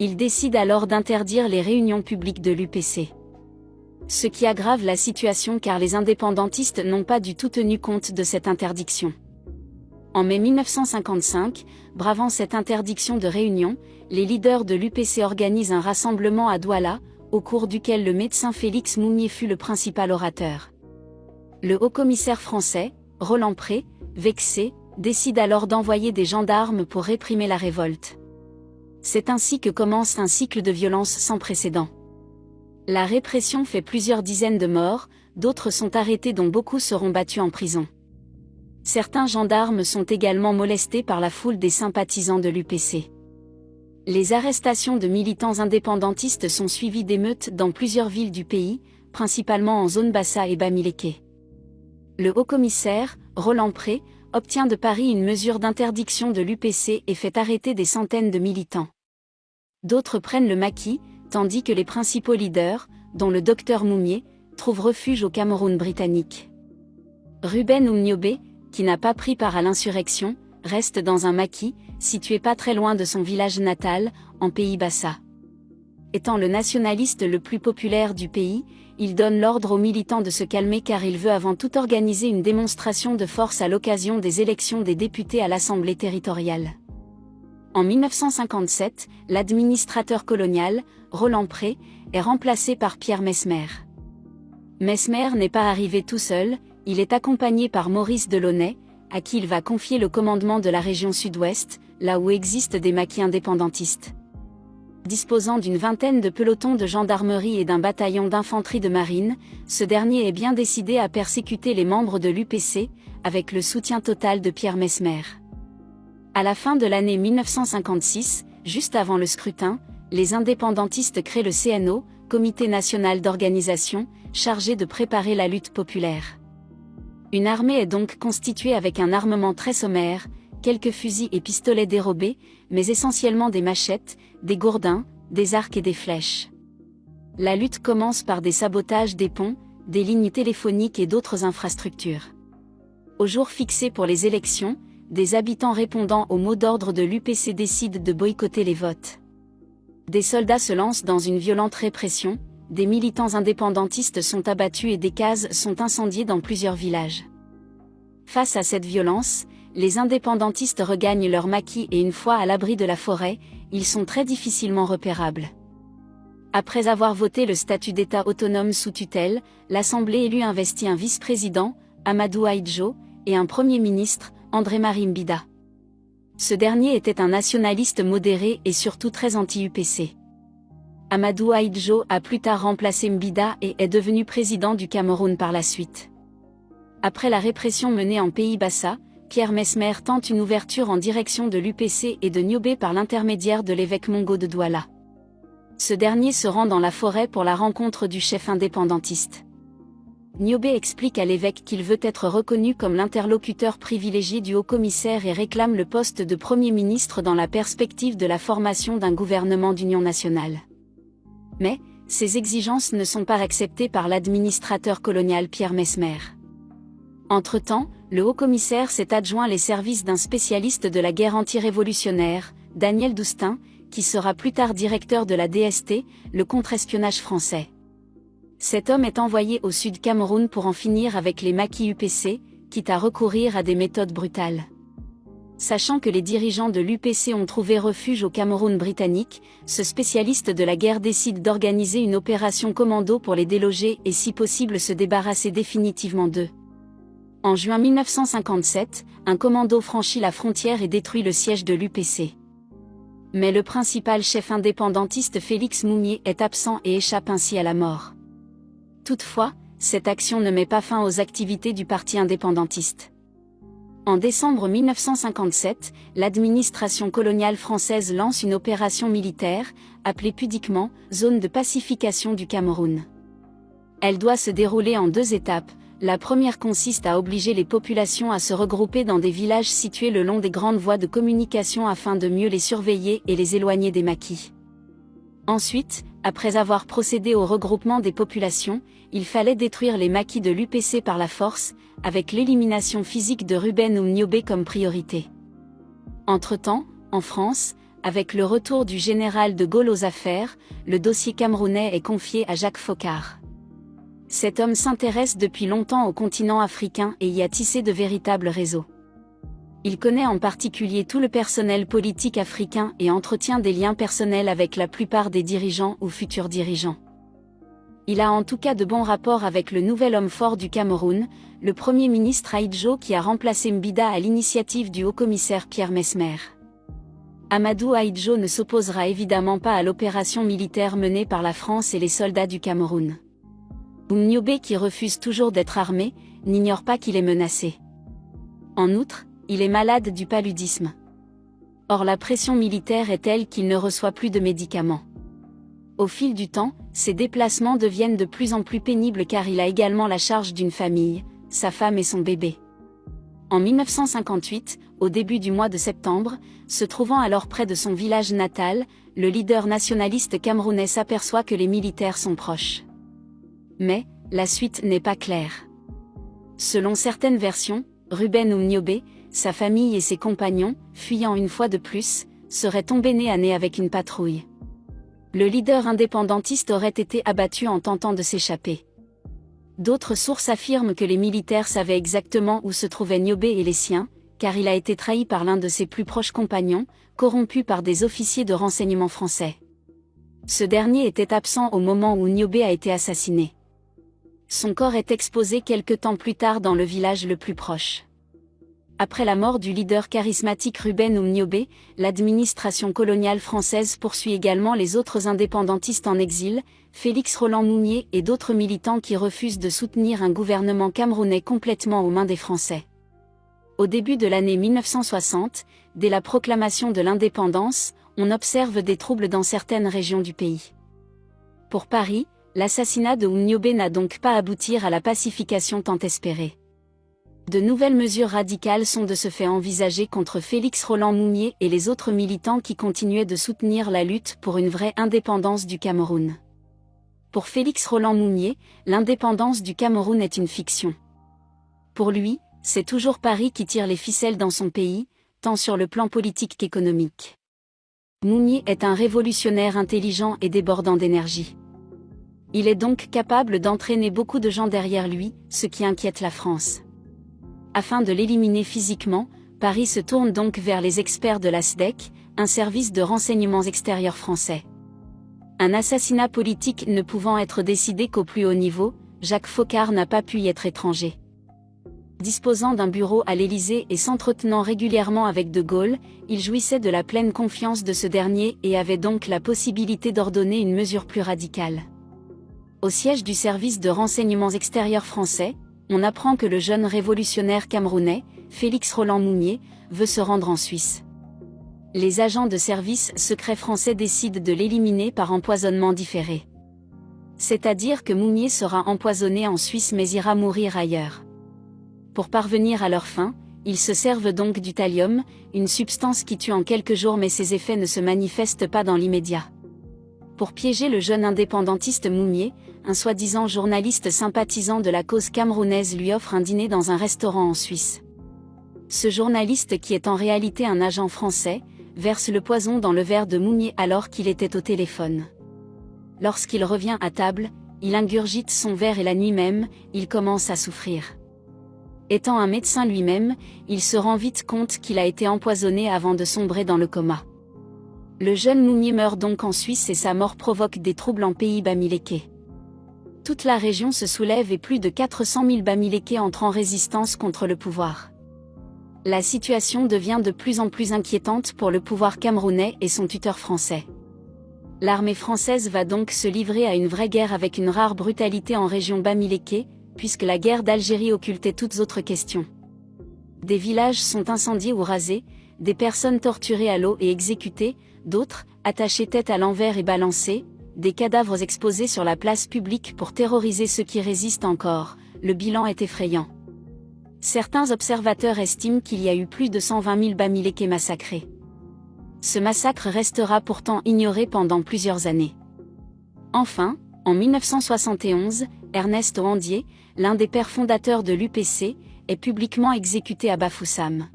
Il décide alors d'interdire les réunions publiques de l'UPC. Ce qui aggrave la situation car les indépendantistes n'ont pas du tout tenu compte de cette interdiction. En mai 1955, bravant cette interdiction de réunion, les leaders de l'UPC organisent un rassemblement à Douala, au cours duquel le médecin Félix Moumié fut le principal orateur. Le haut-commissaire français, Roland Pré, vexé, décide alors d'envoyer des gendarmes pour réprimer la révolte. C'est ainsi que commence un cycle de violence sans précédent. La répression fait plusieurs dizaines de morts, d'autres sont arrêtés dont beaucoup seront battus en prison. Certains gendarmes sont également molestés par la foule des sympathisants de l'UPC. Les arrestations de militants indépendantistes sont suivies d'émeutes dans plusieurs villes du pays, principalement en zone Bassa et Bamileke. Le haut-commissaire, Roland Pré, obtient de Paris une mesure d'interdiction de l'UPC et fait arrêter des centaines de militants. D'autres prennent le maquis, tandis que les principaux leaders, dont le docteur Moumié, trouvent refuge au Cameroun britannique. Ruben Oumniobé, qui n'a pas pris part à l'insurrection, reste dans un maquis, situé pas très loin de son village natal, en Pays Bassa. Étant le nationaliste le plus populaire du pays, il donne l'ordre aux militants de se calmer car il veut avant tout organiser une démonstration de force à l'occasion des élections des députés à l'Assemblée territoriale. En 1957, l'administrateur colonial, Roland Pré, est remplacé par Pierre Messmer. Messmer n'est pas arrivé tout seul, il est accompagné par Maurice Delaunay, à qui il va confier le commandement de la région sud-ouest, là où existent des maquis indépendantistes. Disposant d'une vingtaine de pelotons de gendarmerie et d'un bataillon d'infanterie de marine, ce dernier est bien décidé à persécuter les membres de l'UPC, avec le soutien total de Pierre Messmer. À la fin de l'année 1956, juste avant le scrutin, les indépendantistes créent le CNO, Comité national d'organisation, chargé de préparer la lutte populaire. Une armée est donc constituée avec un armement très sommaire, quelques fusils et pistolets dérobés, mais essentiellement des machettes, des gourdins, des arcs et des flèches. La lutte commence par des sabotages des ponts, des lignes téléphoniques et d'autres infrastructures. Au jour fixé pour les élections, des habitants répondant au mot d'ordre de l'UPC décident de boycotter les votes. Des soldats se lancent dans une violente répression, des militants indépendantistes sont abattus et des cases sont incendiées dans plusieurs villages. Face à cette violence, les indépendantistes regagnent leur maquis et une fois à l'abri de la forêt, ils sont très difficilement repérables. Après avoir voté le statut d'État autonome sous tutelle, l'Assemblée élue investit un vice-président, Amadou Ahidjo, et un premier ministre, André-Marie Mbida. Ce dernier était un nationaliste modéré et surtout très anti-UPC. Amadou Ahidjo a plus tard remplacé Mbida et est devenu président du Cameroun par la suite. Après la répression menée en Pays Bassa, Pierre Messmer tente une ouverture en direction de l'UPC et de Niobé par l'intermédiaire de l'évêque Mongo de Douala. Ce dernier se rend dans la forêt pour la rencontre du chef indépendantiste. Niobé explique à l'évêque qu'il veut être reconnu comme l'interlocuteur privilégié du haut-commissaire et réclame le poste de Premier ministre dans la perspective de la formation d'un gouvernement d'union nationale. Mais, ces exigences ne sont pas acceptées par l'administrateur colonial Pierre Messmer. Entre-temps, le haut-commissaire s'est adjoint les services d'un spécialiste de la guerre anti-révolutionnaire, Daniel Doustin, qui sera plus tard directeur de la DST, le contre-espionnage français. Cet homme est envoyé au Sud Cameroun pour en finir avec les maquis UPC, quitte à recourir à des méthodes brutales. Sachant que les dirigeants de l'UPC ont trouvé refuge au Cameroun britannique, ce spécialiste de la guerre décide d'organiser une opération commando pour les déloger et si possible se débarrasser définitivement d'eux. En juin 1957, un commando franchit la frontière et détruit le siège de l'UPC. Mais le principal chef indépendantiste Félix Moumié est absent et échappe ainsi à la mort. Toutefois, cette action ne met pas fin aux activités du parti indépendantiste. En décembre 1957, l'administration coloniale française lance une opération militaire, appelée pudiquement « Zone de pacification du Cameroun ». Elle doit se dérouler en 2 étapes. La première consiste à obliger les populations à se regrouper dans des villages situés le long des grandes voies de communication afin de mieux les surveiller et les éloigner des maquis. Ensuite, après avoir procédé au regroupement des populations, il fallait détruire les maquis de l'UPC par la force, avec l'élimination physique de Ruben Oumniobé comme priorité. Entre-temps, en France, avec le retour du général de Gaulle aux affaires, le dossier camerounais est confié à Jacques Foccart. Cet homme s'intéresse depuis longtemps au continent africain et y a tissé de véritables réseaux. Il connaît en particulier tout le personnel politique africain et entretient des liens personnels avec la plupart des dirigeants ou futurs dirigeants. Il a en tout cas de bons rapports avec le nouvel homme fort du Cameroun, le Premier ministre Ahidjo qui a remplacé Mbida à l'initiative du haut-commissaire Pierre Messmer. Amadou Ahidjo ne s'opposera évidemment pas à l'opération militaire menée par la France et les soldats du Cameroun. Mniobé, qui refuse toujours d'être armé, n'ignore pas qu'il est menacé. En outre, il est malade du paludisme. Or la pression militaire est telle qu'il ne reçoit plus de médicaments. Au fil du temps, ses déplacements deviennent de plus en plus pénibles car il a également la charge d'une famille, sa femme et son bébé. En 1958, au début du mois de septembre, se trouvant alors près de son village natal, le leader nationaliste camerounais s'aperçoit que les militaires sont proches. Mais, la suite n'est pas claire. Selon certaines versions, Ruben Mniobé, sa famille et ses compagnons, fuyant une fois de plus, seraient tombés nez à nez avec une patrouille. Le leader indépendantiste aurait été abattu en tentant de s'échapper. D'autres sources affirment que les militaires savaient exactement où se trouvaient Mniobé et les siens, car il a été trahi par l'un de ses plus proches compagnons, corrompu par des officiers de renseignement français. Ce dernier était absent au moment où Mniobé a été assassiné. Son corps est exposé quelque temps plus tard dans le village le plus proche. Après la mort du leader charismatique Ruben Mniobé, l'administration coloniale française poursuit également les autres indépendantistes en exil, Félix Roland Mounier et d'autres militants qui refusent de soutenir un gouvernement camerounais complètement aux mains des Français. Au début de l'année 1960, dès la proclamation de l'indépendance, on observe des troubles dans certaines régions du pays. Pour Paris, l'assassinat de Mniobé n'a donc pas abouti à la pacification tant espérée. De nouvelles mesures radicales sont de ce fait envisagées contre Félix Roland Mounier et les autres militants qui continuaient de soutenir la lutte pour une vraie indépendance du Cameroun. Pour Félix Roland Mounier, l'indépendance du Cameroun est une fiction. Pour lui, c'est toujours Paris qui tire les ficelles dans son pays, tant sur le plan politique qu'économique. Mounier est un révolutionnaire intelligent et débordant d'énergie. Il est donc capable d'entraîner beaucoup de gens derrière lui, ce qui inquiète la France. Afin de l'éliminer physiquement, Paris se tourne donc vers les experts de la SDEC, un service de renseignements extérieurs français. Un assassinat politique ne pouvant être décidé qu'au plus haut niveau, Jacques Foccart n'a pas pu y être étranger. Disposant d'un bureau à l'Élysée et s'entretenant régulièrement avec De Gaulle, il jouissait de la pleine confiance de ce dernier et avait donc la possibilité d'ordonner une mesure plus radicale. Au siège du service de renseignements extérieurs français, on apprend que le jeune révolutionnaire camerounais, Félix Roland Mounier, veut se rendre en Suisse. Les agents de service secrets français décident de l'éliminer par empoisonnement différé. C'est-à-dire que Mounier sera empoisonné en Suisse mais ira mourir ailleurs. Pour parvenir à leur fin, ils se servent donc du thallium, une substance qui tue en quelques jours mais ses effets ne se manifestent pas dans l'immédiat. Pour piéger le jeune indépendantiste Mounier, un soi-disant journaliste sympathisant de la cause camerounaise lui offre un dîner dans un restaurant en Suisse. Ce journaliste, qui est en réalité un agent français, verse le poison dans le verre de Mounier alors qu'il était au téléphone. Lorsqu'il revient à table, il ingurgite son verre et la nuit même, il commence à souffrir. Étant un médecin lui-même, il se rend vite compte qu'il a été empoisonné avant de sombrer dans le coma. Le jeune Mounier meurt donc en Suisse et sa mort provoque des troubles en pays bamilékais. Toute la région se soulève et plus de 400 000 Bamilékais entrent en résistance contre le pouvoir. La situation devient de plus en plus inquiétante pour le pouvoir camerounais et son tuteur français. L'armée française va donc se livrer à une vraie guerre avec une rare brutalité en région bamilékée, puisque la guerre d'Algérie occultait toutes autres questions. Des villages sont incendiés ou rasés, des personnes torturées à l'eau et exécutées, d'autres, attachées tête à l'envers et balancées, des cadavres exposés sur la place publique pour terroriser ceux qui résistent encore. Le bilan est effrayant. Certains observateurs estiment qu'il y a eu plus de 120 000 Bamilékais massacrés. Ce massacre restera pourtant ignoré pendant plusieurs années. Enfin, en 1971, Ernest Ouandié, l'un des pères fondateurs de l'UPC, est publiquement exécuté à Bafoussam.